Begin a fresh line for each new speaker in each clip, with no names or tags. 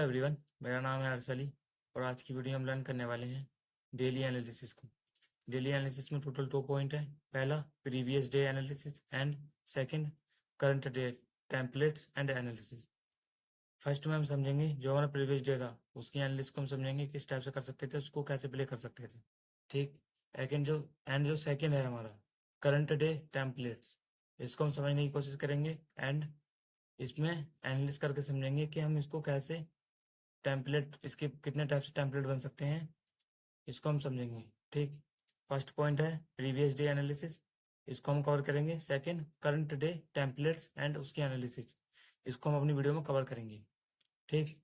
Everyone, मेरा नाम है अर्श अली और आज की वीडियो हम लर्न करने वाले हैं डेली एनालिसिस को। डेली एनालिसिस में टोटल 2 पॉइंट है। पहला previous day analysis and second current day templates and analysis. First में हम समझेंगे जो हमारा प्रीवियस डे था उसकी एनालिसिस को हम समझेंगे किस टाइप से कर सकते थे, उसको कैसे प्ले कर सकते थे। ठीक। जो सेकंड है हमारा करंट डे टेम्पलेट्स, इसको हम समझने की कोशिश करेंगे एंड इसमें एनालिसिस करके समझेंगे कि हम इसको कैसे टेम्पलेट, इसके कितने टाइप से टेम्पलेट बन सकते हैं, इसको हम समझेंगे। ठीक। फर्स्ट पॉइंट है प्रीवियस डे एनालिसिस, इसको हम कवर करेंगे। Second current day templates and उसकी एनालिसिस, इसको हम अपनी वीडियो में कवर करेंगे। ठीक।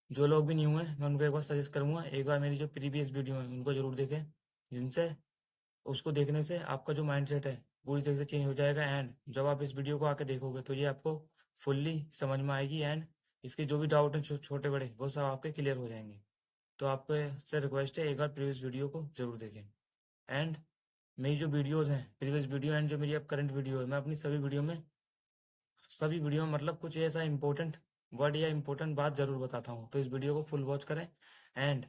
जो लोग भी न्यू हैं मैं उनको एक बार सजेस्ट करूंगा, एक बार मेरी जो प्रीवियस वीडियो है उनको जरूर देखें, जिनसे उसको देखने से आपका जो माइंडसेट है पूरी तरीके से चेंज हो जाएगा। एंड जब आप इस वीडियो को आके देखोगे तो ये आपको फुल्ली समझ में आएगी एंड इसके जो भी डाउट हैं छोटे बड़े वो सब आपके क्लियर हो जाएंगे। तो आपको से रिक्वेस्ट है एक बार प्रीवियस वीडियो को जरूर देखें। एंड मेरी जो वीडियोस हैं प्रीवियस वीडियो एंड जो मेरी अब करंट वीडियो है, मैं अपनी सभी वीडियो में मतलब कुछ ऐसा इंपॉर्टेंट वर्ड या इंपॉर्टेंट बात जरूर बताता हूँ। तो इस वीडियो को फुल वॉच करें एंड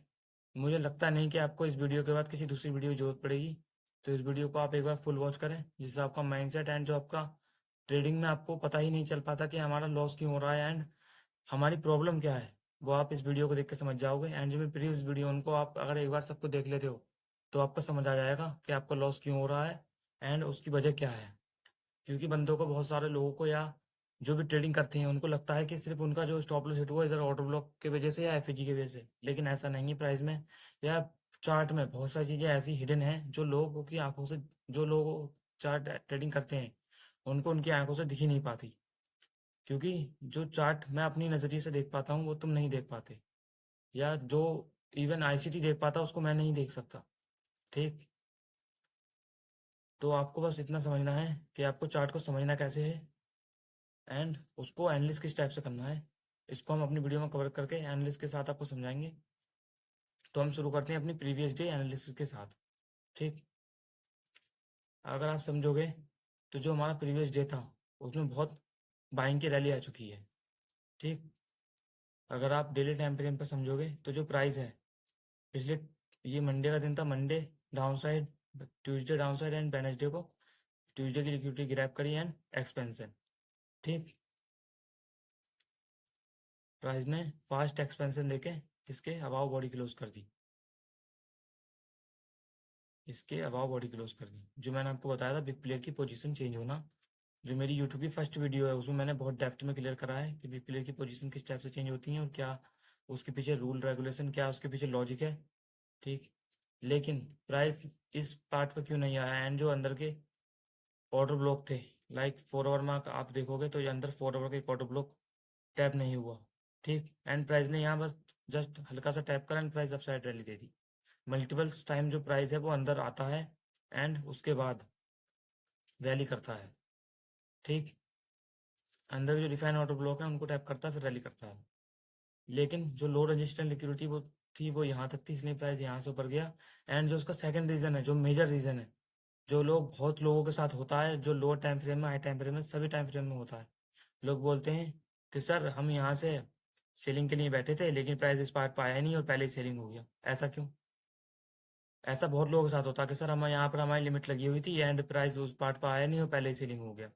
मुझे लगता नहीं कि आपको इस वीडियो के बाद किसी दूसरी वीडियो की जरूरत पड़ेगी। तो इस वीडियो को आप एक बार फुल वॉच करें, जिससे आपका माइंडसेट एंड जो आपका ट्रेडिंग में आपको पता ही नहीं चल पाता कि हमारा लॉस क्यों हो रहा है एंड हमारी प्रॉब्लम क्या है, वो आप इस वीडियो को देख के समझ जाओगे। एंड जो भी प्रीवियस वीडियो उनको आप अगर एक बार सबको देख लेते हो तो आपको समझ आ जाएगा कि आपका लॉस क्यों हो रहा है एंड उसकी वजह क्या है। क्योंकि बंदों को, बहुत सारे लोगों को या जो भी ट्रेडिंग करते हैं उनको लगता है कि सिर्फ उनका जो स्टॉप लॉस हिट हुआ इधर ऑर्डर ब्लॉक की वजह से या एफएजी की वजह से, लेकिन ऐसा नहीं है। प्राइस में या चार्ट में बहुत सारी चीज़ें ऐसी हिडन हैं जो लोगों की आंखों से, जो लोग चार्ट ट्रेडिंग करते हैं उनको उनकी आंखों से दिख ही नहीं पाती। क्योंकि जो चार्ट मैं अपनी नज़रिए से देख पाता हूँ वो तुम नहीं देख पाते, या जो इवन आईसीटी देख पाता उसको मैं नहीं देख सकता। ठीक। तो आपको बस इतना समझना है कि आपको चार्ट को समझना कैसे है एंड उसको एनालिस किस टाइप से करना है, इसको हम अपनी वीडियो में कवर करके एनालिस के साथ आपको समझाएंगे। तो हम शुरू करते हैं अपनी प्रीवियस डे एनालिसिस के साथ। ठीक। अगर आप समझोगे तो जो हमारा प्रीवियस डे था उसमें बहुत बाइंग की रैली आ चुकी है। ठीक। अगर आप डेली टाइम फ्रेम पर समझोगे तो जो प्राइस है पिछले, ये मंडे का दिन था, Monday down side, Tuesday down side and Wednesday को ट्यूसडे की लिक्विडिटी ग्रैब करी एंड एक्सपेंशन। ठीक। प्राइस ने फास्ट एक्सपेंशन देके इसके अबाव बॉडी क्लोज कर दी, इसके अबाव बॉडी क्लोज कर दी। जो मैंने आपको बताया था बिग प्लेयर की पोजीशन चेंज होना, जो मेरी यूट्यूब की फर्स्ट वीडियो है उसमें मैंने बहुत डेप्थ में क्लियर करा है कि बिग प्लेयर की पोजीशन किस टाइप से चेंज होती है और क्या उसके पीछे रूल रेगुलेशन, क्या उसके पीछे लॉजिक है। ठीक। लेकिन प्राइस इस पार्ट पर क्यों नहीं आया एंड जो अंदर के ऑर्डर ब्लॉक थे, लाइक 4 आवर मार्क आप देखोगे तो ये अंदर 4 आवर का एक ऑर्डर ब्लॉक टैप नहीं हुआ। ठीक। एंड प्राइस ने यहाँ बस जस्ट हल्का सा टैप करा and price upside rally they the. Multiple time जो प्राइस है वो अंदर आता है एंड उसके बाद रैली करता है। ठीक। अंदर के जो रिफाइन ऑर्डर ब्लॉक है उनको टैप करता है फिर रैली करता है। लेकिन जो लो रजिस्टेंस लिक्विडिटी वो थी वो यहाँ तक थी, इसलिए प्राइस यहाँ से ऊपर गया। एंड जो उसका सेकंड रीजन है, जो मेजर रीजन है, जो लोग बहुत लोगों के साथ होता है, जो लोअर टाइम फ्रेम में, हाई टाइम फ्रेम में, सभी टाइम फ्रेम में होता है। लोग बोलते हैं कि सर हम यहाँ से सेलिंग के लिए बैठे थे लेकिन प्राइस इस पार्ट पर आया नहीं और पहले ही सेलिंग हो गया। ऐसा क्यों? ऐसा बहुत लोगों के साथ होता है कि सर हम यहाँ पर हमारी लिमिट लगी हुई थी एंड प्राइस उस पार्ट पर आया नहीं और पहले ही सेलिंग हो गया।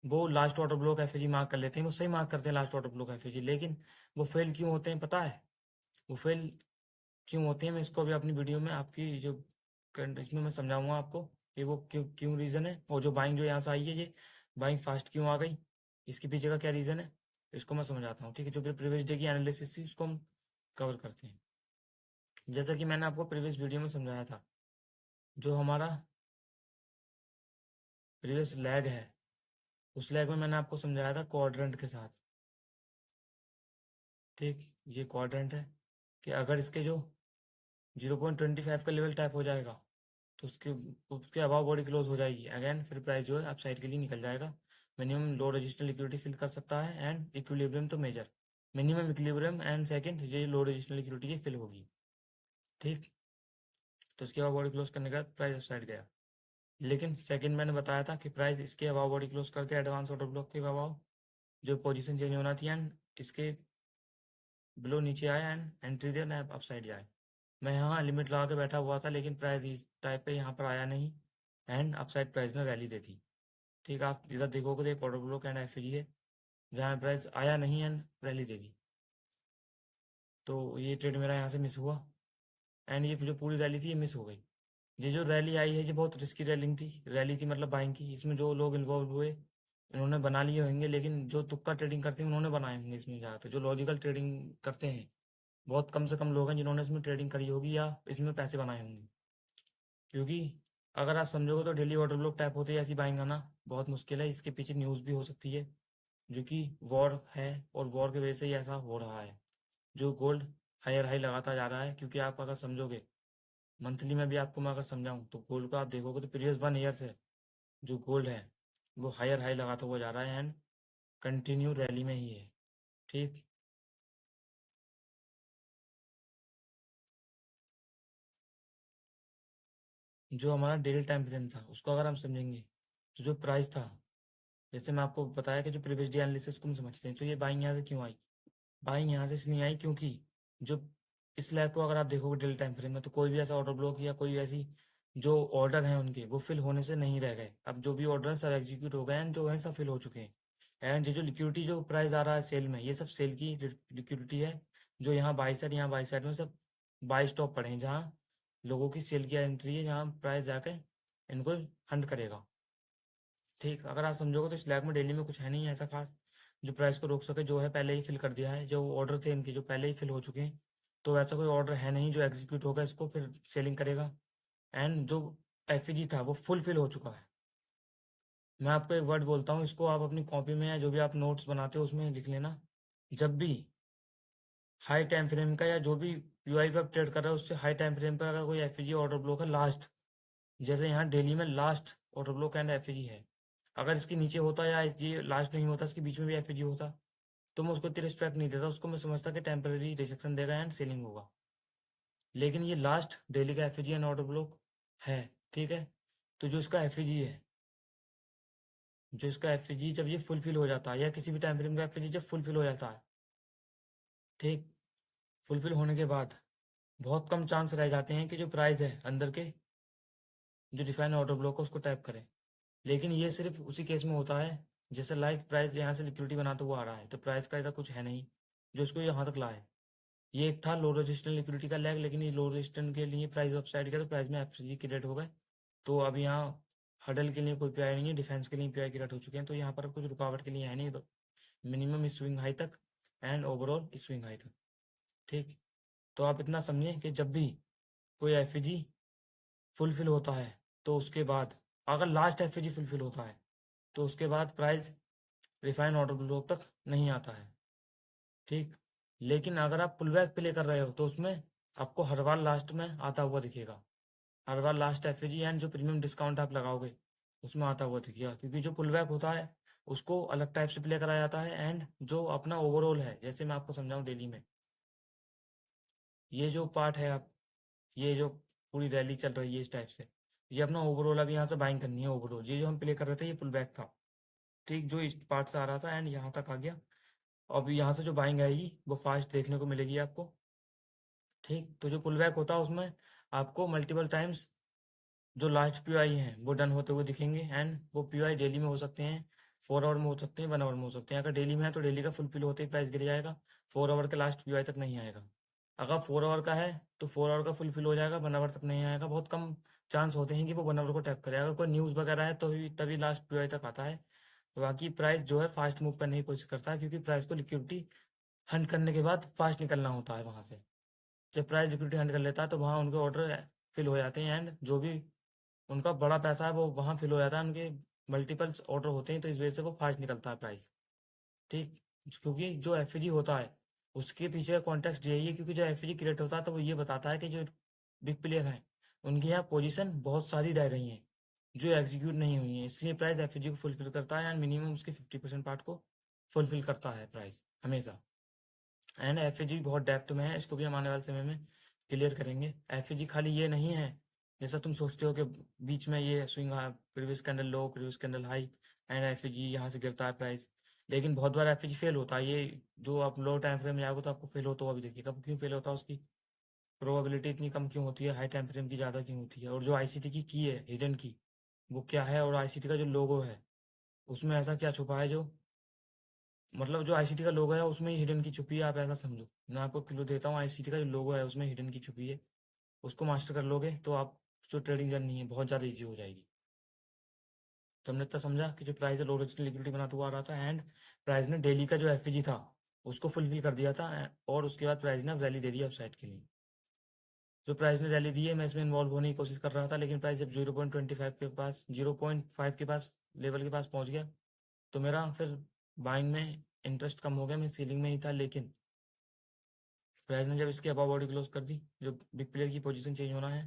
वो लास्ट ऑर्डर ब्लॉक एफएजी मार्क कर लेते हैं, वो सही मार्क करते हैं लास्ट ऑर्डर ब्लॉक एफएजी, लेकिन वो फेल क्यों होते हैं पता है? वो फेल क्यों होते हैं मैं इसको अभी अपनी वीडियो में आपकी जो इसमें मैं समझाऊंगा आपको कि वो क्यों क्यों रीज़न है, और जो बाइंग जो यहाँ से आई है ये बाइंग फास्ट क्यों आ गई, इसके पीछे का क्या रीज़न है, इसको मैं समझाता हूँ। ठीक है। जो प्रीवियस डे की एनालिसिस थी उसको हम कवर करते हैं। जैसा कि मैंने आपको प्रीवियस वीडियो में समझाया था, जो हमारा प्रीवियस लैग है उस लैग में मैंने आपको समझाया था क्वाड्रेंट के साथ। ठीक। ये क्वाड्रेंट है कि अगर इसके जो 0.25 का लेवल टैप हो जाएगा तो उसके उसके अबाव बॉडी क्लोज हो जाएगी अगेन, फिर प्राइस जो है अप साइड के लिए निकल जाएगा। Minimum low register liquidity fill कर सकता है एंड इक्विलिब्रियम तो major, minimum equilibrium and second ये लो रजिस्टर लिक्विडिटी की फिल होगी। ठीक। तो उसके अबाव बॉडी क्लोज करने के बाद प्राइस अप साइड गया। लेकिन सेकंड मैंने बताया था कि प्राइस इसके अबाव बॉडी क्लोज करते एडवांस ऑर्डर ब्लॉक के अबाव, जो पोजीशन चेंज होना थी एंड इसके बिलो नीचे आए and entry they and upside जाए। मैं यहाँ लिमिट लगा के बैठा हुआ था, लेकिन प्राइस इस टाइप पे यहाँ पर आया नहीं एंड अपसाइड प्राइस ने रैली दे दी। ठीक, आप इधर देखोगे तो एक ऑर्डर ब्लॉक एंड एफ है जहाँ प्राइस आया नहीं एंड रैली दे दी। तो ये ट्रेड मेरा यहाँ से मिस हुआ एंड ये जो पूरी रैली थी ये मिस हो गई। ये जो रैली आई है ये बहुत रिस्की रैली थी मतलब बाइंग की। इसमें जो लोग इन्वॉल्व हुए इन्होंने बना लिए होंगे, लेकिन जो तुक्का ट्रेडिंग करते हैं उन्होंने बनाए होंगे इसमें ज़्यादातर। जो लॉजिकल ट्रेडिंग करते हैं बहुत कम से कम लोग हैं जिन्होंने इसमें ट्रेडिंग करी होगी या इसमें पैसे बनाए होंगे। क्योंकि अगर आप समझोगे तो डेली ऑर्डर ब्लॉक टैप होते ही ऐसी बाइंग आना बहुत मुश्किल है। इसके पीछे न्यूज़ भी हो सकती है जो कि वॉर है, और वॉर की वजह से ही ऐसा हो रहा है। जो गोल्ड हायर हाई लगाता जा रहा है, क्योंकि आप अगर समझोगे मंथली में भी आपको मैं अगर समझाऊं तो गोल्ड को आप देखोगे तो प्रीवियस 1 ईयर से जो गोल्ड है वो हायर हाई लगाता हुआ जा रहा है एंड कंटिन्यू रैली में ही है। ठीक, जो हमारा डेली टाइम फ्रेम था उसको अगर हम समझेंगे तो जो प्राइस था, जैसे मैं आपको बताया कि जो प्रीवियस डे एनालिसिस को हम समझते हैं, तो ये बाइंग यहाँ से क्यों आई? बाइंग यहाँ से इसलिए आई क्योंकि जो इस लैग को अगर आप देखोगे डेली टाइम फ्रेम में तो कोई भी ऐसा ऑर्डर ब्लॉक या कोई ऐसी जो ऑर्डर हैं उनके वो फिल होने से नहीं रह गए। अब जो भी ऑर्डर हैं सब एग्जीक्यूट हो गए हैं, जो है सब फिल हो चुके हैं। एंड ये जो लिक्विडिटी जो प्राइस आ रहा है सेल में, ये सब सेल की लिक्विडिटी है। जो यहाँ बाई साइड में सब बाई स्टॉप पड़े हैं, जहाँ लोगों की सेल की एंट्री है, जहाँ प्राइस जाके इनको हंट करेगा। ठीक, अगर आप समझोगे तो स्लैब में डेली में कुछ है नहीं ऐसा खास जो प्राइस को रोक सके। जो है पहले ही फिल कर दिया है, जो ऑर्डर थे इनके जो पहले ही फिल हो चुके हैं। तो ऐसा कोई ऑर्डर है नहीं जो एग्जीक्यूट होगा इसको फिर सेलिंग करेगा। एंड जो एफईजी था वो फुल फिल हो चुका है। मैं आपको एक वर्ड बोलता हूँ, इसको आप अपनी कॉपी में या जो भी आप नोट्स बनाते हो उसमें लिख लेना। जब भी हाई टाइम फ्रेम का या जो भी यूआई पे आप ट्रेड कर रहे हो उससे हाई टाइम फ्रेम पर अगर कोई एफईजी ऑर्डर ब्लॉक है लास्ट, जैसे यहाँ डेली में last order block and FEG है, अगर इसके नीचे होता या ये लास्ट नहीं होता, इसके बीच में भी एफईजी होता, तो मैं उसको इतनी रिस्पेक्ट नहीं देता। उसको मैं समझता कि टेम्पररी रिजेक्शन देगा एंड सेलिंग होगा। लेकिन ये लास्ट डेली का एफईजी एंड ऑर्डर ब्लॉक है। ठीक है, तो जो इसका एफईजी है, जो इसका एफईजी जब ये फुलफिल हो जाता है या किसी भी टाइम फ्रेम का एफईजी जब फुलफिल हो जाता है, ठीक, फुलफिल होने के बाद बहुत कम चांस रह जाते हैं कि जो प्राइस है अंदर के जो डिफाइन ऑर्डर ब्लॉक है उसको टैप करें। लेकिन ये सिर्फ उसी केस में होता है जैसे लाइक प्राइस यहाँ से लिक्विडिटी बनाते हुआ आ रहा है, तो प्राइस का ऐसा कुछ है नहीं जो इसको यहाँ तक लाए। ये एक था लो रेजिस्टेंस लिक्विडिटी का लैग, लेकिन ये लो रेजिस्टेंस के लिए प्राइस अपसाइड गया तो प्राइस में एफसीजी क्रिएट हो गए। तो अब यहाँ हडल के लिए कोई पीआई नहीं है, डिफेंस के लिए पीआई क्रिएट हो चुके हैं, तो यहाँ पर कुछ रुकावट के लिए है नहीं। मिनिमम स्विंग हाई तक एंड ओवरऑल स्विंग हाई तक। ठीक, तो आप इतना समझिए कि जब भी कोई एफईजी फुलफिल होता है तो उसके बाद अगर लास्ट एफईजी फुलफिल होता है तो उसके बाद प्राइस रिफाइन ऑर्डर ब्लॉक तक नहीं आता है। ठीक, लेकिन अगर आप पुल बैक प्ले कर रहे हो तो उसमें आपको हर बार लास्ट में आता हुआ दिखेगा। हर बार लास्ट एफएजी एंड जो प्रीमियम डिस्काउंट आप लगाओगे उसमें आता हुआ दिखेगा, क्योंकि जो पुल बैक होता है उसको अलग टाइप से प्ले कराया जाता है। एंड जो अपना ओवरऑल है, जैसे मैं आपको समझाऊं डेली में, ये जो पार्ट है आप, ये जो पूरी रैली चल रही है इस टाइप से, ये अपना ओवरऑल अभी यहाँ से बाइंग करनी है। ओवरऑल ये जो हम प्ले कर रहे थे ये पुल बैक था। ठीक, जो इस पार्ट से आ रहा था एंड यहाँ तक आ गया। अब यहाँ से जो बाइंग आएगी वो फास्ट देखने को मिलेगी आपको। ठीक, तो जो पुल बैक होता है उसमें आपको मल्टीपल टाइम्स जो लास्ट पीओआई हैं वो डन होते हुए दिखेंगे। एंड वो पीओआई डेली में हो सकते हैं, 4 आवर में हो सकते हैं, 1 आवर में हो सकते हैं। अगर डेली में है तो डेली का फुलफिल होते ही प्राइस गिर जाएगा, 4 आवर के लास्ट पीओआई तक नहीं आएगा। अगर 4 आवर का है तो 4 आवर का फुलफिल हो जाएगा, 1 आवर तक नहीं आएगा। बहुत कम चांस होते हैं कि वो 1 आवर को टैप करे। अगर कोई न्यूज़ वगैरह है तो तभी लास्ट पीओआई तक आता है। बाकी प्राइस जो है फास्ट मूव करने की कोशिश करता है, क्योंकि प्राइस को लिक्विडिटी हंट करने के बाद फास्ट निकलना होता है वहाँ से। जब प्राइस लिक्विडिटी हंट कर लेता है तो वहाँ उनके ऑर्डर फिल हो जाते हैं एंड जो भी उनका बड़ा पैसा है वो वहाँ फिल हो जाता है। उनके मल्टीपल्स ऑर्डर होते हैं, तो इस वजह से वो फास्ट निकलता है प्राइस। ठीक, क्योंकि जो एफईजी होता है उसके पीछे का कॉन्टेक्स्ट यही है, क्योंकि जो एफईजी क्रिएट होता है तो वो ये बताता है कि जो बिग प्लेयर हैं उनकी यहाँ पोजीशन बहुत सारी रह गई हैं जो एग्जीक्यूट नहीं हुई हैं, इसलिए प्राइस एफईजी को फुलफिल करता है एंड मिनिमम उसके 50% पार्ट को फुलफिल करता है प्राइस हमेशा। एंड एफईजी बहुत डेप्थ में है, इसको भी हम आने वाले समय में क्लियर करेंगे। एफईजी खाली ये नहीं है जैसा तुम सोचते हो कि बीच में ये swing previous candle low previous candle high and FEG यहाँ से गिरता है प्राइस। लेकिन बहुत बार एफएजी फेल होता है। ये जो आप लो टाइम फ्रेम में जाओगे तो आपको फेल होता हुआ भी देखिएगा। कब क्यों फेल होता है, उसकी प्रोबेबिलिटी इतनी कम क्यों होती है, हाई टाइम फ्रेम की ज़्यादा क्यों होती है। और जो आईसीटी की है हिडन की, वो क्या है, और आईसीटी का जो लोगो है उसमें ऐसा क्या छुपा है, जो मतलब जो आईसीटी का लोगो है उसमें हिडन की छुपी है, आप ऐसा समझो। मैं आपको क्लू देता हूँ, आईसीटी का जो लोगो है उसमें हिडन की छुपी है। उसको मास्टर कर लोगे तो आप जो ट्रेडिंग जर्नी है बहुत ज़्यादा ईजी हो जाएगी। तो हमने इतना समझा कि जो प्राइस है लो रिस्क लिक्विडिटी बनाता हुआ आ रहा था, एंड प्राइस ने डेली का जो एफईजी था उसको फुलफिल कर दिया था। और उसके बाद प्राइस ने रैली दे दी अपसाइड के लिए। जो प्राइस ने रैली दी है, मैं इसमें इन्वॉल्व होने की कोशिश कर रहा था, लेकिन प्राइस जब 0.25 के पास, 0.5 के पास लेवल के पास पहुंच गया तो मेरा फिर बाइंग में इंटरेस्ट कम हो गया। मैं सीलिंग में ही था, लेकिन प्राइस ने जब इसके अबव बॉडी क्लोज कर दी, जो बिग प्लेयर की पोजीशन चेंज होना है,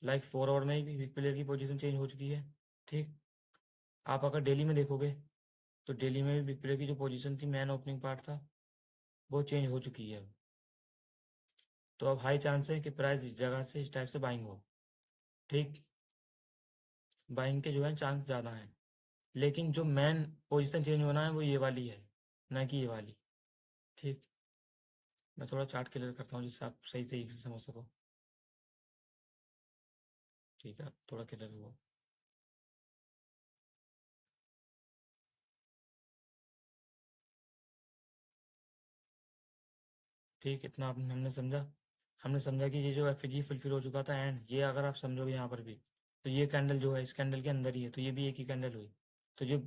लाइक 4 आवर में ही बिग प्लेयर की पोजीशन चेंज हो चुकी है। ठीक, आप अगर डेली में देखोगे तो डेली में भी बिग प्लेयर की जो पोजीशन थी, मैन ओपनिंग पार्ट था, वो चेंज हो चुकी है। तो अब हाई चांस है कि प्राइस इस जगह से इस टाइप से बाइंग हो। ठीक, बाइंग के जो है चांस ज़्यादा हैं। लेकिन जो मैन पोजीशन चेंज होना है वो ये वाली है, ना कि ये वाली। ठीक, मैं थोड़ा चार्ट क्लियर करता हूँ जिससे आप सही से समझ सको। ठीक है, थोड़ा क्लियर हुआ। ठीक, इतना हमने समझा। हमने समझा कि ये जो एफ जी फुलफिल हो चुका था, एंड ये अगर आप समझोगे यहाँ पर भी, तो ये कैंडल जो है इस कैंडल के अंदर ही है, तो ये भी एक ही कैंडल हुई। तो जो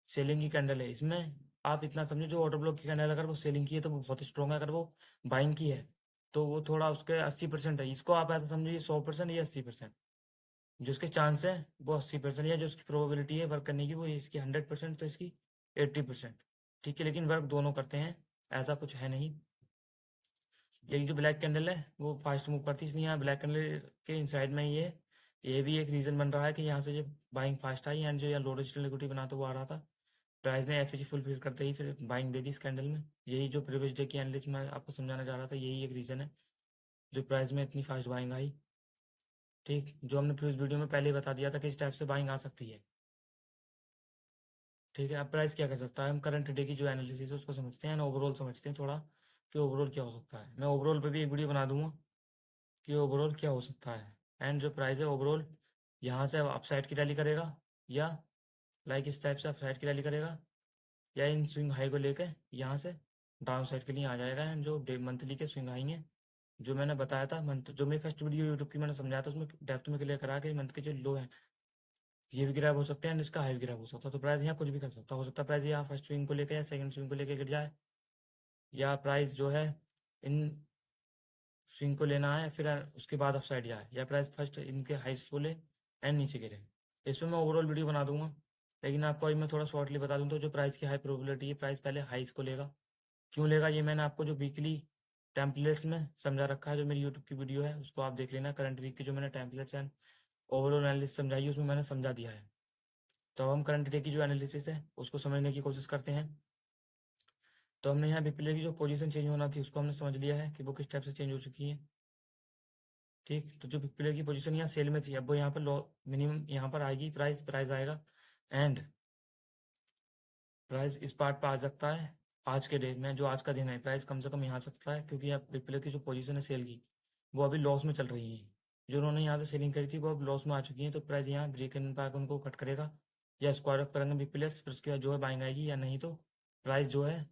सेलिंग की कैंडल है इसमें, आप इतना समझो, जो ऑर्डर ब्लॉक की कैंडल अगर वो सेलिंग की है तो वो बहुत स्ट्रॉन्ग है। अगर वो बाइंग की है तो वो थोड़ा उसके 80% है। इसको आप ऐसा समझो, ये 100% या 80%। जो उसके चांस है वो 80%, या जो उसकी प्रोबेबिलिटी है वर्क करने की वो इसकी 100%, तो इसकी 80%। ठीक है, लेकिन वर्क दोनों करते हैं, ऐसा कुछ है नहीं। लेकिन जो ब्लैक कैंडल है वो फास्ट मूव करती है, इसलिए यहाँ ब्लैक कैंडल के इनसाइड में ये भी एक रीज़न बन रहा है कि यहाँ से जो बाइंग फास्ट आई, एंड जो यहाँ लो रजिस्टर लिक्विडिटी बनाते हुआ आ रहा था, प्राइस ने एफ फुलफिल करते ही फिर बाइंग दे दी इस कैंडल में। यही जो प्रीवियस डे की एनालिस्ट में आपको समझाना चाह रहा था, यही एक रीज़न है जो प्राइस में इतनी फास्ट बाइंग आई। ठीक, जो हमने प्रीवियस वीडियो में पहले ही बता दिया था कि इस टाइप से बाइंग आ सकती है। ठीक है, अब प्राइस क्या कर सकता है, हम करंट डे की जो एनालिसिस है उसको समझते हैं, ओवरऑल समझते हैं थोड़ा कि ओवरऑल क्या हो सकता है। मैं ओवरऑल पे भी एक वीडियो बना दूंगा कि ओवरऑल क्या हो सकता है। एंड जो प्राइस है ओवरऑल यहाँ से अपसाइड की रैली करेगा, या लाइक इस टाइप से अपसाइड की रैली करेगा, या इन स्विंग हाई को लेके यहाँ से डाउन साइड के लिए आ जाएगा। एंड जो डे मंथली के स्विंग हाई हैं, जो मैंने बताया था मंथ, जो मेरी फर्स्ट वीडियो यूट्यूब की मैंने समझाया था, उसमें डेप्थ में क्लियर करा कि मंथ के जो लो हैं ये भी गिराव हो सकते हैं, एंड इसका हाई भी गिराव हो सकता है। तो प्राइस यहाँ कुछ भी कर सकता हो सकता है प्राइस यहाँ फर्स्ट स्विंग को लेकर या सेकंड स्विंग को लेकर गिर जाए, या प्राइस जो है इन स्विंग को लेना है फिर उसके बाद अप साइड जाए, या प्राइस फर्स्ट इनके हाइस को ले एंड नीचे गिरे। इस पर मैं ओवरऑल वीडियो बना दूंगा, लेकिन आपको अभी मैं थोड़ा शॉर्टली बता दूं तो जो प्राइस की हाई प्रोबेबिलिटी है, प्राइस पहले हाइस को लेगा। क्यों लेगा ये मैंने आपको जो वीकली टेम्पलेट्स में समझा रखा है, जो मेरी यूट्यूब की वीडियो है उसको आप देख लेना। करंट वीक की जो मैंने टेम्पलेट्स एंड ओवरऑल एनालिसिस समझाई है उसमें मैंने समझा दिया है। तो अब हम करंट डे की जो एनालिसिस है उसको समझने की कोशिश करते हैं। तो हमने यहाँ बिग प्लेयर की जो पोजीशन चेंज होना थी उसको हमने समझ लिया है कि वो किस टाइप से चेंज हो चुकी है। ठीक, तो जो बिग प्लेयर की पोजीशन यहाँ सेल में थी, अब वो यहाँ पर लो मिनिमम यहाँ पर आएगी, प्राइस प्राइस आएगा, एंड प्राइस इस पार्ट पर आ सकता है। आज के डेट में जो आज का दिन है, प्राइस कम से कम यहाँ आ सकता है, क्योंकि अब बिग प्लेयर की जो पोजीशन है सेल की वो अभी लॉस में चल रही है। जो उन्होंने यहाँ से सेलिंग करी थी वो अब लॉस में आ चुकी है, तो प्राइस यहाँ ब्रेक इवन पर आकर उनको कट करेगा, या स्क्वायर ऑफ करेंगे बिग प्लेयर्स, फिर उसके बाद जो है बाइंग आएगी, या नहीं तो प्राइस जो है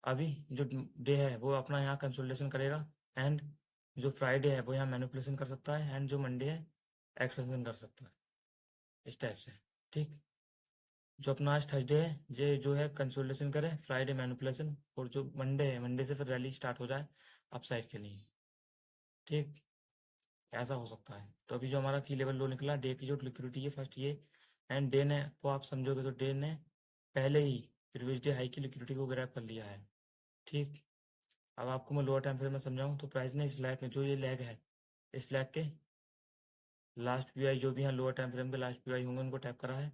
अभी जो डे है वो अपना यहाँ कंसोलिडेशन करेगा, एंड जो फ्राइडे है वो यहाँ मैनिपुलेशन कर सकता है, एंड जो मंडे है एक्सपेंशन कर सकता है, इस टाइप से। ठीक, जो अपना आज थर्सडे है ये जो है कंसोलिडेशन करे, फ्राइडे मैनिपुलेशन, और जो मंडे है मंडे से फिर रैली स्टार्ट हो जाए अपसाइड के लिए। ठीक, ऐसा हो सकता है। तो अभी जो हमारा की लेवल लो निकला, डे की जो लिक्विडिटी है फर्स्ट ये, एंड डे ने को आप समझोगे तो डे ने पहले ही प्रीवियस डे हाई की लिक्विडिटी को ग्रैब कर लिया है। ठीक, अब आपको मैं लोअर टाइम फ्रेम में समझाऊं तो प्राइस ने इस लैग में, जो ये लैग है, इस लैग के लास्ट पीआई जो भी हैं लोअर टाइम फ्रेम के लास्ट पीआई होंगे उनको टैप करा है,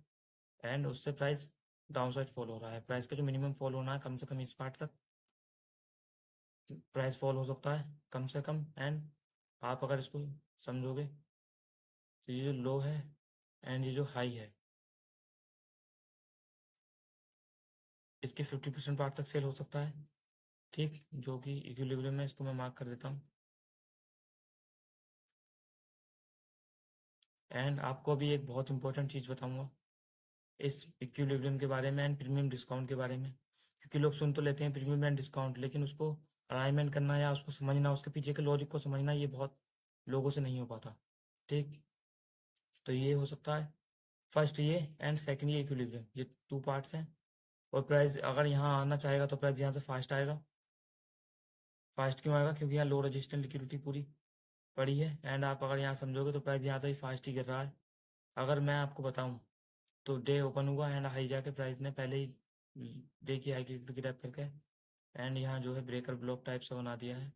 एंड उससे प्राइस डाउन साइड फॉल हो रहा है। प्राइस का जो मिनिमम फॉल होना है कम से कम इस पार्ट तक प्राइस फॉल हो सकता है कम से कम। एंड आप अगर इसको समझोगे तो ये जो लो है एंड ये जो हाई है, इसके 50% पार्ट तक सेल हो सकता है, ठीक, जो कि इक्विलिब्रियम में, इसको मैं मार्क कर देता हूँ। एंड आपको अभी एक बहुत इंपॉर्टेंट चीज़ बताऊंगा इस इक्विलिब्रियम के बारे में एंड प्रीमियम डिस्काउंट के बारे में, क्योंकि लोग सुन तो लेते हैं प्रीमियम एंड डिस्काउंट, लेकिन उसको अलाइनमेंट करना या उसको समझना, उसके पीछे के लॉजिक को समझना, ये बहुत लोगों से नहीं हो पाता, ठीक। तो ये हो सकता है फर्स्ट ये एंड सेकंड ये इक्विलिब्रियम, ये 2 पार्ट्स हैं। और प्राइस अगर यहाँ आना चाहेगा तो प्राइस यहाँ से फास्ट आएगा। फास्ट क्यों आएगा? क्योंकि यहाँ लो रेजिस्टेंस लिक्विडिटी पूरी पड़ी है। एंड आप अगर यहाँ समझोगे तो प्राइस यहाँ से ही फास्ट ही गिर रहा है। अगर मैं आपको बताऊँ तो डे ओपन हुआ एंड हाई जाके प्राइस ने पहले ही डे की हाई की ग्रैब करके एंड यहाँ जो है ब्रेकर ब्लॉक टाइप से बना दिया है,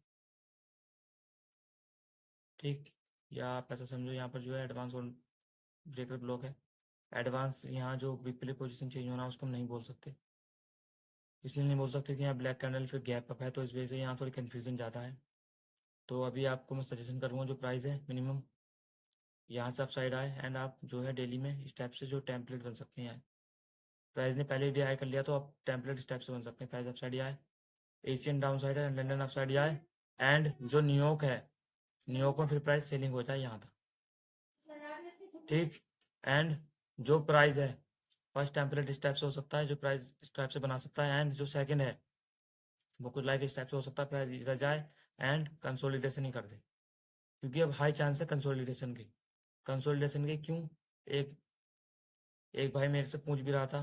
ठीक। या आप ऐसा समझो यहाँ पर जो है एडवांस और ब्रेकर ब्लॉक है। एडवांस यहाँ जो वीकली पोजीशन चेंज होना उसको हम नहीं बोल सकते, इसलिए नहीं बोल सकते कि यहाँ ब्लैक कैंडल फिर गैप अप है, तो इस वजह से यहाँ थोड़ी कन्फ्यूजन ज़्यादा है। तो अभी आपको मैं सजेशन करूँगा जो प्राइस है मिनिमम यहाँ से अपसाइड आए एंड आप जो है डेली में स्टेप से जो टेम्पलेट बन सकते हैं। प्राइस ने पहले ही डे हाई कर लिया तो आप टेम्पलेट स्टेप से बन सकते हैं। प्राइस अपसाइड आए, एशियन डाउन साइड है, लंदन अपसाइड आए एंड जो न्यूयॉर्क है, न्यूयॉर्क में फिर प्राइस सेलिंग हो जाए यहाँ तक, ठीक। एंड जो प्राइस है फर्स्ट टेम्पलेट स्टेप से हो सकता है, जो प्राइस स्टेप से बना सकता है, एंड जो सेकंड है वो कुछ लाइक स्टेप से हो सकता है, प्राइस इधर जाए एंड कंसोलिडेशन ही कर दे, क्योंकि अब हाई चांस है कंसोलिडेशन की। कंसोलिडेशन के क्यों? एक एक भाई मेरे से पूछ भी रहा था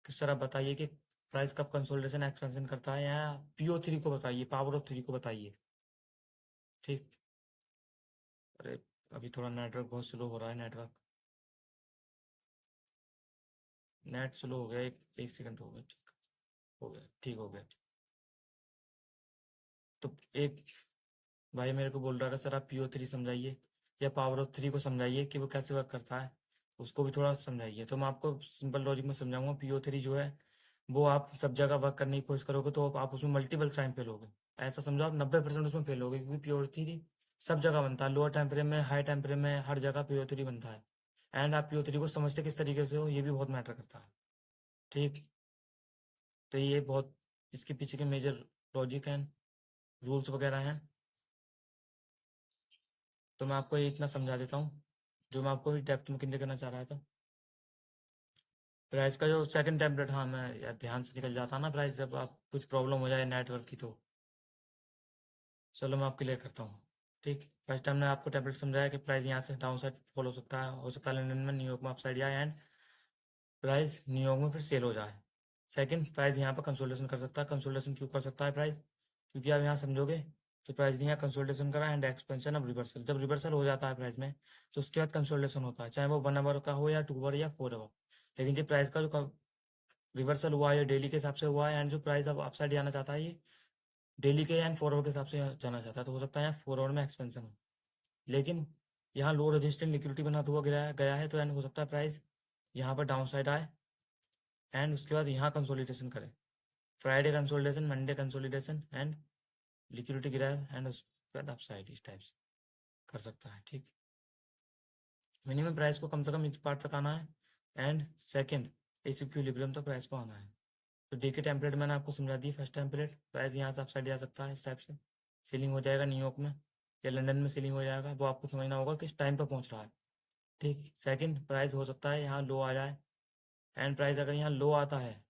कि सर आप बताइए कि प्राइस कब कंसोलिडेशन एक्सपेंशन करता है, या PO3 को बताइए, पावर ऑफ 3 को बताइए, ठीक। अरे अभी थोड़ा नेटवर्क बहुत स्लो हो रहा है, नेट स्लो हो गया, एक सेकंड हो गया, ठीक हो गया, ठीक हो गया। तो एक भाई मेरे को बोल रहा था सर आप PO3 समझाइए या पावर ऑफ 3 को समझाइए कि वो कैसे वर्क करता है, उसको भी थोड़ा समझाइए। तो मैं आपको सिंपल लॉजिक में समझाऊंगा। PO3 जो है वो आप सब जगह वर्क करने की कोशिश करोगे तो आप उसमें मल्टीपल टाइम फेल होगे। ऐसा समझो आप 90% उसमें फेल होगे, क्योंकि PO3 सब जगह बनता है, लोअर टाइम फ्रेम में, हाई टाइम फ्रेम में, हर जगह PO3 बनता है। एंड आप PO3 को समझते किस तरीके से हो ये भी बहुत मैटर करता है, ठीक। तो ये बहुत इसके पीछे के मेजर लॉजिक एंड रूल्स वगैरह हैं। तो मैं आपको ये इतना समझा देता हूँ जो मैं आपको भी डेप्थ में क्लियर करना चाह रहा था। प्राइस का जो सेकंड टेम्पलेट, हाँ मैं यार ध्यान से निकल जाता ना प्राइस, जब आप कुछ प्रॉब्लम हो जाए नेटवर्क की तो। चलो मैं आपको क्लियर करता हूँ, ठीक। फर्स्ट टाइम ने आपको टेम्पलेट समझाया कि प्राइस यहाँ से डाउन साइड फॉल हो सकता है लंदन में, न्यूयॉर्क में अपसाइड जाए एंड प्राइस न्यूयॉर्क में फिर सेल हो जाए। सेकंड, प्राइस यहाँ पर कंसोलिडेशन कर सकता है। कंसोलिडेशन क्यों कर सकता है प्राइस? क्योंकि आप यहाँ समझोगे तो प्राइस ने यहाँ कंसोलिडेशन करा एंड एक्सपेंशन अब रिवर्सल, जब रिवर्सल हो जाता है प्राइस में तो उसके बाद कंसोलिडेशन होता है, चाहे वो 1 आवर का हो या 2 आवर या 4 आवर। लेकिन जो प्राइस का जो रिवर्सल हुआ है डेली के हिसाब से हुआ है, एंड जो प्राइस अब अपसाइड जाना चाहता है ये डेली के एंड 4 आवर के हिसाब से जाना चाहता है, तो हो सकता है यहाँ 4 आवर में एक्सपेंशन हो। लेकिन यहाँ लो रजिस्टेंस लिक्विडिटी बनाता हुआ गिराया गया है, तो एंड हो सकता है प्राइस यहाँ पर डाउन साइड आए एंड उसके बाद यहाँ कंसोलिडेशन करे। Friday consolidation, Monday consolidation and liquidity गिराए एंड उसके बाद अपसाइड इस टाइप से कर सकता है, ठीक। मिनिमम प्राइस को कम से कम इस पार्ट तक आना है एंड सेकंड इस इक्विलिब्रियम तक प्राइस को आना है। तो डी के टेम्पलेट मैंने आपको समझा दी। फर्स्ट टेम्पलेट, प्राइस यहाँ से अपसाइड जा सकता है इस टाइप से, सीलिंग हो जाएगा न्यूयॉर्क में या लंदन में सीलिंग हो जाएगा, वो आपको समझना होगा किस टाइम पर पहुँच रहा है, ठीक। सेकंड, प्राइस हो सकता है यहाँ लो आ जाए एंड प्राइस अगर यहाँ लो आता है,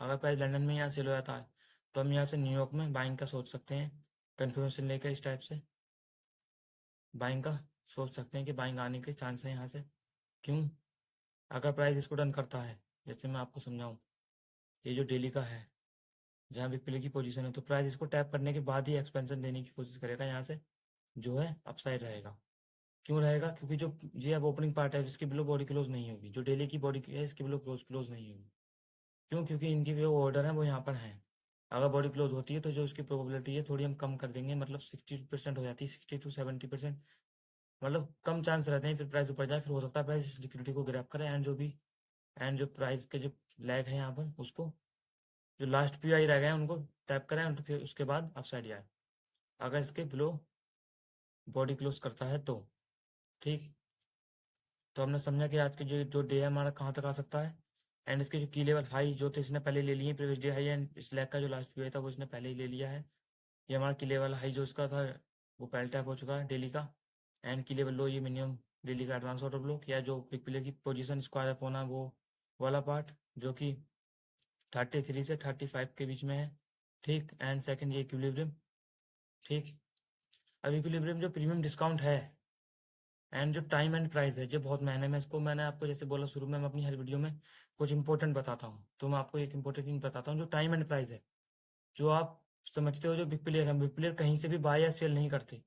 अगर प्राइस लंदन में यहाँ सेल हो जाता है तो हम यहाँ से न्यूयॉर्क में बाइंग का सोच सकते हैं, कन्फर्मेशन लेकर इस टाइप से बाइंग का सोच सकते हैं कि बाइंग आने के चांस है यहाँ से। क्यों? अगर प्राइस इसको डन करता है, जैसे मैं आपको समझाऊँ, ये जो डेली का है जहाँ भी प्ले की पोजीशन है, तो प्राइस इसको टैप करने के बाद ही एक्सपेंशन देने की कोशिश करेगा, यहाँ से जो है अपसाइड रहेगा। क्यों रहेगा? क्योंकि जो ये अब ओपनिंग पार्ट है इसकी बिलो बॉडी क्लोज नहीं होगी, जो डेली की बॉडी है इसकी बिलो क्लोज नहीं होगी। क्यों? क्योंकि इनकी जो ऑर्डर है वो यहाँ पर है। अगर बॉडी क्लोज होती है तो जो उसकी प्रोबेबिलिटी है थोड़ी हम कम कर देंगे, मतलब 60% हो जाती है, 60 to 70%, मतलब कम चांस रहते हैं फिर प्राइस ऊपर जाए, फिर हो सकता है प्राइस लिक्विडिटी को ग्रैब करे एंड जो भी एंड जो प्राइस के जो लैग है यहाँ पर उसको, जो लास्ट PI रह गए हैं उनको टैप करें और फिर उसके बाद अपसाइड जाए, अगर इसके बिलो बॉडी क्लोज करता है तो, ठीक। तो हमने समझा कि आज के जो जो डे है हमारा कहाँ तक आ सकता है, एंड इसके जो की लेवल हाई जो थे इसने पहले ले लिए प्रीवियस डे हाई, एंड इस लैग का जो लास्ट व्यू था वो इसने पहले ही ले लिया है। ये हमारा की लेवल हाई जो इसका था वो पहले टैप हो चुका है डेली का, एंड की लेवल लो ये मिनिमम डेली का एडवांस ऑर्डर ब्लॉक या जो बिग प्लेयर की पोजीशन स्क्वायर एफ होना वो वाला पार्ट जो कि 33 से 35 के बीच में है। ठीक, एंड सेकंड ये इक्विलिब्रियम। ठीक, अब इक्विलिब्रियम जो प्रीमियम डिस्काउंट है एंड जो टाइम एंड प्राइस है ये बहुत महंगा है। मैं इसको मैंने आपको जैसे बोला शुरू में, मैं अपनी हर वीडियो में कुछ इंपॉर्टेंट बताता हूँ, तो मैं आपको एक इंपॉर्टेंट चीज बताता हूँ। जो टाइम एंड प्राइस है, जो आप समझते हो जो बिग प्लेयर है, बिग प्लेयर कहीं से भी बाय या सेल नहीं करते।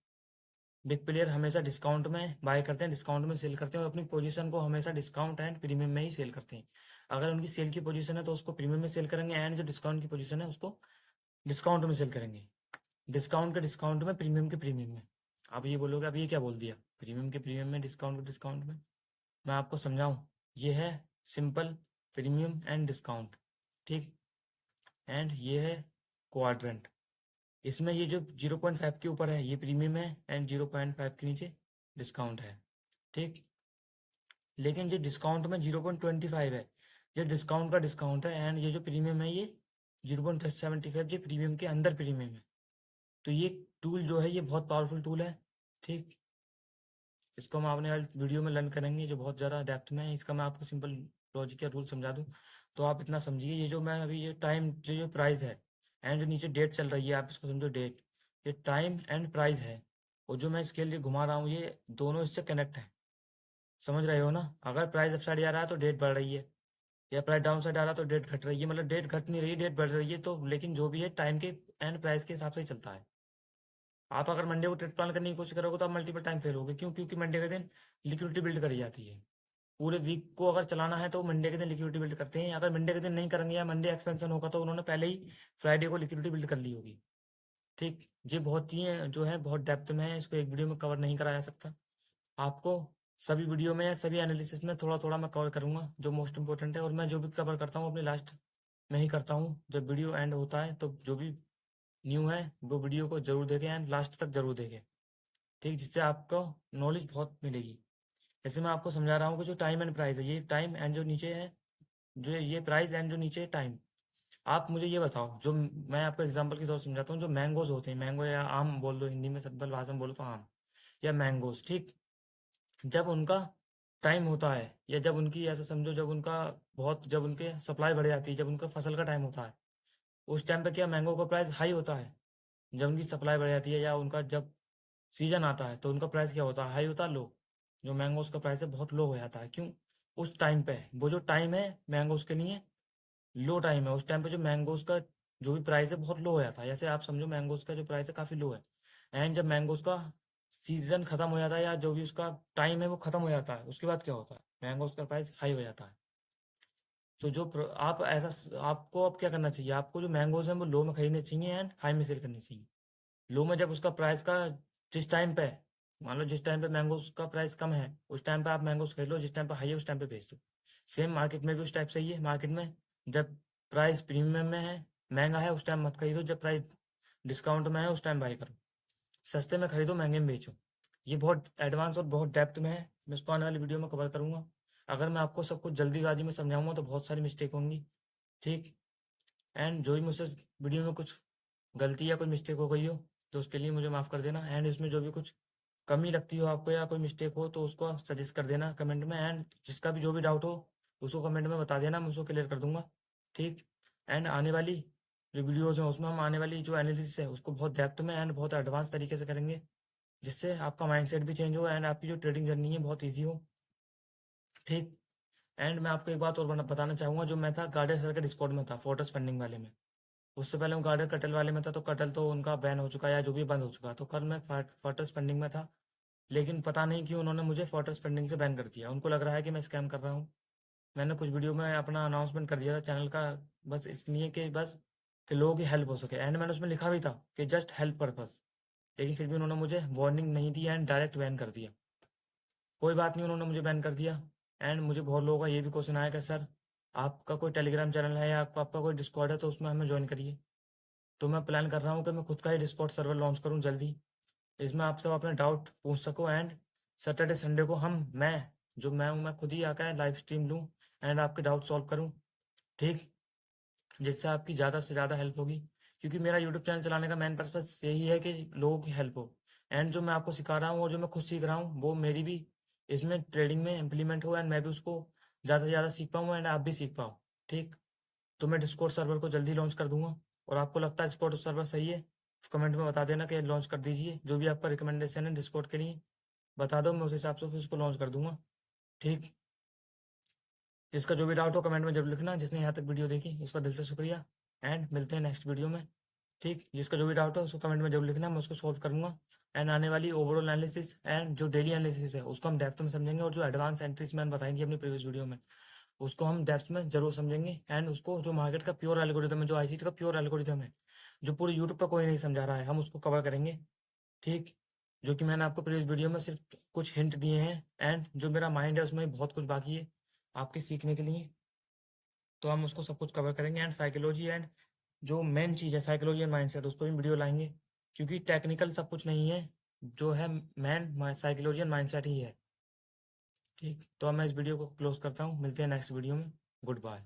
बिग प्लेयर हमेशा डिस्काउंट में बाय करते हैं, डिस्काउंट में सेल करते हैं और अपनी पोजीशन को हमेशा डिस्काउंट एंड प्रीमियम में ही सेल करते हैं। अगर उनकी सेल की पोजीशन है तो उसको प्रीमियम में सेल करेंगे, एंड जो डिस्काउंट की पोजीशन है उसको डिस्काउंट में सेल करेंगे। डिस्काउंट के डिस्काउंट में, प्रीमियम के प्रीमियम में। आप ये बोलोगे अब ये क्या बोल दिया, प्रीमियम के प्रीमियम में, डिस्काउंट के डिस्काउंट में। मैं आपको समझाऊं, ये है सिंपल प्रीमियम एंड डिस्काउंट। ठीक, एंड ये है क्वाड्रेंट। इसमें ये जो 0.5 के ऊपर है ये प्रीमियम है, एंड 0.5 के नीचे डिस्काउंट है। ठीक, लेकिन ये डिस्काउंट में 0.25 है, ये डिस्काउंट का डिस्काउंट है, एंड ये जो प्रीमियम है ये 0.75 ये प्रीमियम के अंदर प्रीमियम है। तो ये टूल जो है ये बहुत पावरफुल टूल है। ठीक, इसको हम अपने वाली वीडियो में लर्न करेंगे जो बहुत ज़्यादा डेप्थ में है। इसका मैं आपको सिंपल लॉजिक या रूल समझा दूँ तो आप इतना समझिए, ये जो मैं अभी ये टाइम जो प्राइस है एंड जो नीचे डेट चल रही है, आप इसको समझो डेट, ये टाइम एंड प्राइस है। और जो मैं इसके लिए घुमा रहा हूँ ये दोनों इससे कनेक्ट है। समझ रहे हो ना? अगर प्राइस अप साइड आ रहा है तो डेट बढ़ रही है, या प्राइस डाउन साइड आ रहा है तो डेट घट रही है। मतलब डेट घट नहीं रही, डेट बढ़ रही है। तो लेकिन जो भी है टाइम के एंड प्राइस के हिसाब से ही चलता है। आप अगर मंडे को ट्रेड प्लान करने की कोशिश करोगे तो आप मल्टीपल टाइम फेल होगे। क्यों? क्योंकि मंडे के दिन लिक्विडिटी बिल्ड करी जाती है। पूरे वीक को अगर चलाना है तो मंडे के दिन लिक्विडिटी बिल्ड करते हैं। अगर मंडे के दिन नहीं करेंगे या मंडे एक्सपेंशन होगा तो उन्होंने पहले ही फ्राइडे को लिक्विडिटी बिल्ड कर ली होगी। ठीक, ये बहुत चीज़ें जो है बहुत डेप्थ में है, इसको एक वीडियो में कवर नहीं करा जा सकता। आपको सभी वीडियो में या सभी एनालिसिस में थोड़ा थोड़ा मैं कवर करूंगा जो मोस्ट इंपॉर्टेंट है। और मैं जो भी कवर करता हूँ अपने लास्ट में ही करता हूँ। जब वीडियो एंड होता है तो जो भी न्यू है वो वीडियो को जरूर देखें एंड लास्ट तक जरूर देखें। ठीक, जिससे आपको नॉलेज बहुत मिलेगी। जैसे मैं आपको समझा रहा हूँ कि जो टाइम एंड प्राइस है, ये टाइम एंड जो नीचे है, जो ये प्राइस एंड जो नीचे टाइम। आप मुझे ये बताओ, जो मैं आपको एग्जांपल के तौर पर समझाता हूँ, जो मैंगोज होते हैं, मैंगो या आम बोल दो, हिंदी में सिंपल भाषा में बोलो तो आम या मैंगोज। ठीक, जब उनका टाइम होता है या जब उनकी ऐसा समझो जब उनका बहुत, जब उनके सप्लाई बढ़ जाती है, जब उनका फसल का टाइम होता है, उस टाइम पे क्या मैंगो का प्राइस हाई होता है? जब उनकी सप्लाई बढ़ जाती है या उनका जब सीजन आता है तो उनका प्राइस क्या होता है? हाई होता है, लो? जो मैंगोज का प्राइस है बहुत लो हो जाता है। क्यों? उस टाइम पे वो जो टाइम है मैंगोज के लिए लो टाइम है, उस टाइम पे जो मैंगोज का जो भी प्राइस है बहुत लो हो जाता है। जैसे आप समझो मैंगोज का जो प्राइस है काफ़ी लो है, एंड जब मैंगोज का सीजन खत्म हो जाता है या जो भी उसका टाइम है वो खत्म हो जाता है, उसके बाद क्या होता है? मैंगोज का प्राइस हाई हो जाता है। तो आप ऐसा आपको अब क्या करना चाहिए? आपको जो मैंगोज हैं वो लो में खरीदने चाहिए एंड हाई में सेल करनी चाहिए। लो में जब उसका प्राइस का जिस टाइम पे, मान लो जिस टाइम पे मैंगोज का प्राइस कम है उस टाइम पे आप मैंगोज खरीद लो, जिस टाइम पे हाई है उस टाइम पे बेच दो। सेम मार्केट में भी उस टाइप से ही है। मार्केट में जब प्राइस प्रीमियम में है, महंगा है, उस टाइम मत खरीदो। जब प्राइस डिस्काउंट में है उस टाइम बाई करो। सस्ते में खरीदो, महंगे में बेचो। ये बहुत एडवांस और बहुत डेप्थ में है, मैं इसको आने वाली वीडियो में कवर करूंगा। अगर मैं आपको सब कुछ जल्दीबाजी में समझाऊंगा तो बहुत सारी मिस्टेक होंगी। ठीक, एंड जो भी मुझसे वीडियो में कुछ गलती या कोई मिस्टेक हो गई हो तो उसके लिए मुझे माफ़ कर देना। एंड इसमें जो भी कुछ कमी लगती हो आपको या कोई मिस्टेक हो तो उसको सजेस्ट कर देना कमेंट में। एंड जिसका भी जो भी डाउट हो उसको कमेंट में बता देना, मैं उसको क्लियर कर दूंगा। ठीक, एंड आने वाली जो वीडियोज़ हैं उसमें हम आने वाली जो एनालिसिस है उसको बहुत डेप्थ में एंड बहुत एडवांस तरीके से करेंगे, जिससे आपका माइंडसेट भी चेंज हो एंड आपकी जो ट्रेडिंग जर्नी है बहुत ईजी हो। ठीक, एंड मैं आपको एक बात और बताना चाहूँगा, जो मैं था गार्डन सर के डिस्कॉर्ड में था, फोर्ट्रेस फंडिंग वाले में। उससे पहले मैं गार्डन कटल वाले में था, तो कटल तो उनका बैन हो चुका है या जो भी बंद हो चुका है। तो कल मैं फोर्ट्रेस फंडिंग में था, लेकिन पता नहीं क्यों उन्होंने मुझे फोर्ट्रेस फंडिंग से बैन कर दिया। उनको लग रहा है कि मैं स्कैम कर रहा हूँ। मैंने कुछ वीडियो में अपना अनाउंसमेंट कर दिया था चैनल का, बस इसलिए कि बस कि लोगों की हेल्प हो सके। एंड मैंने उसमें लिखा भी था कि जस्ट हेल्प पर्पस, लेकिन फिर भी उन्होंने मुझे वार्निंग नहीं दी एंड डायरेक्ट बैन कर दिया। कोई बात नहीं, उन्होंने मुझे बैन कर दिया। एंड मुझे बहुत लोगों का ये भी क्वेश्चन आया कि सर आपका कोई टेलीग्राम चैनल है या आपका कोई डिस्कॉर्ड है तो उसमें हमें ज्वाइन करिए। तो मैं प्लान कर रहा हूँ कि मैं खुद का ही डिस्कॉर्ड सर्वर लॉन्च करूँ जल्दी। इसमें आप सब अपने डाउट पूछ सको एंड सैटरडे संडे को मैं खुद ही आकर लाइव स्ट्रीम लूँ एंड आपके डाउट सॉल्व करूँ। ठीक, जिससे आपकी ज़्यादा से ज़्यादा हेल्प होगी, क्योंकि मेरा यूट्यूब चैनल चलाने का मेन पर्पस यही है कि लोगों की हेल्प हो, एंड जो मैं आपको सिखा रहा हूँ और जो मैं खुद सीख रहा हूँ वो मेरी भी इसमें ट्रेडिंग में इम्प्लीमेंट हो, एंड मैं भी उसको ज़्यादा से ज़्यादा सीख पाऊँ एंड आप भी सीख पाओ। ठीक, तो मैं डिस्कॉर्ड सर्वर को जल्दी लॉन्च कर दूंगा, और आपको लगता है डिस्कॉर्ड सर्वर सही है तो कमेंट में बता देना कि लॉन्च कर दीजिए। जो भी आपका रिकमेंडेशन है डिस्कॉर्ड के लिए बता दो, मैं उस हिसाब से फिर उसको लॉन्च कर दूंगा। ठीक, जिसका जो भी डाउट हो कमेंट में जरूर लिखना। जिसने यहाँ तक वीडियो देखी उसका दिल से शुक्रिया, एंड मिलते हैं नेक्स्ट वीडियो में। ठीक, जिसका जो भी डाउट हो उसको कमेंट में जरूर लिखना, मैं उसको सॉल्व करूंगा। एंड आने वाली ओवरऑल एनालिसिस एंड जो डेली एनालिसिस है उसको हम डेप्थ में समझेंगे, और जो एडवांस एंट्रीज मैंने बताई थी अपनी प्रीवियस वीडियो में उसको हम डेप्थ में जरूर समझेंगे। एंड उसको जो मार्केट का प्योर एल्गोरिथम है, जो आईसीटी का प्योर एल्गोरिथम है, जो पूरे यूट्यूब पर कोई नहीं समझा रहा है, हम उसको कवर करेंगे। ठीक, जो कि मैंने आपको प्रीवियस वीडियो में सिर्फ कुछ हिंट दिए हैं, एंड जो मेरा माइंड है उसमें बहुत कुछ बाकी है आपके सीखने के लिए, तो हम उसको सब कुछ कवर करेंगे। एंड साइकोलॉजी एंड जो मेन चीज़ है साइकोलॉजी एंड माइंडसेट, उस पर भी वीडियो लाएंगे, क्योंकि टेक्निकल सब कुछ नहीं है, जो है मेन साइकोलॉजी एंड माइंडसेट ही है। ठीक, तो अब मैं इस वीडियो को क्लोज करता हूँ, मिलते हैं नेक्स्ट वीडियो में। Good bye.